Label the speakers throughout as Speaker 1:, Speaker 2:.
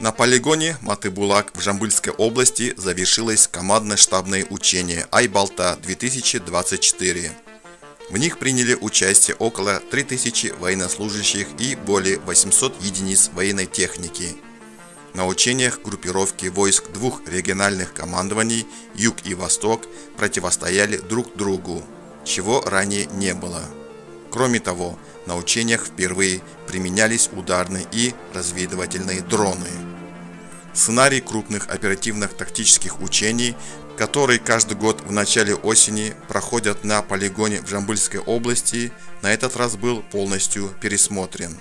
Speaker 1: На полигоне Матыбулак в Жамбылской области завершилось командно-штабное учение Айбалта-2024. В них приняли участие около 3000 военнослужащих и более 800 единиц военной техники. На учениях группировки войск двух региональных командований Юг и Восток противостояли друг другу, чего ранее не было. Кроме того, на учениях впервые применялись ударные и разведывательные дроны. Сценарий крупных оперативных тактических учений, которые каждый год в начале осени проходят на полигоне в Жамбылской области, на этот раз был полностью пересмотрен.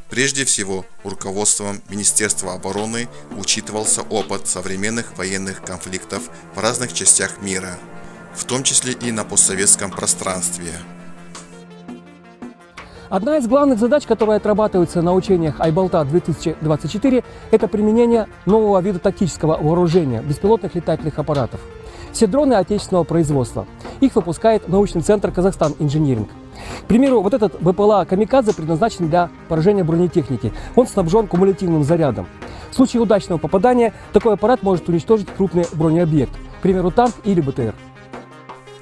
Speaker 1: Прежде всего, руководством Министерства обороны учитывался опыт современных военных конфликтов в разных частях мира, в том числе и на постсоветском пространстве.
Speaker 2: Одна из главных задач, которые отрабатываются на учениях Айбалта-2024, это применение нового вида тактического вооружения – беспилотных летательных аппаратов. Все дроны отечественного производства. Их выпускает научный центр «Казахстан Инжиниринг». К примеру, вот этот БПЛА «Камикадзе» предназначен для поражения бронетехники. Он снабжен кумулятивным зарядом. В случае удачного попадания такой аппарат может уничтожить крупный бронеобъект, к примеру, танк или БТР.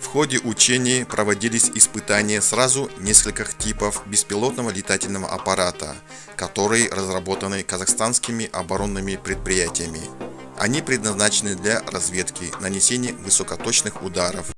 Speaker 1: В ходе учений проводились испытания сразу нескольких типов беспилотного летательного аппарата, которые разработаны казахстанскими оборонными предприятиями. Они предназначены для разведки, нанесения высокоточных ударов,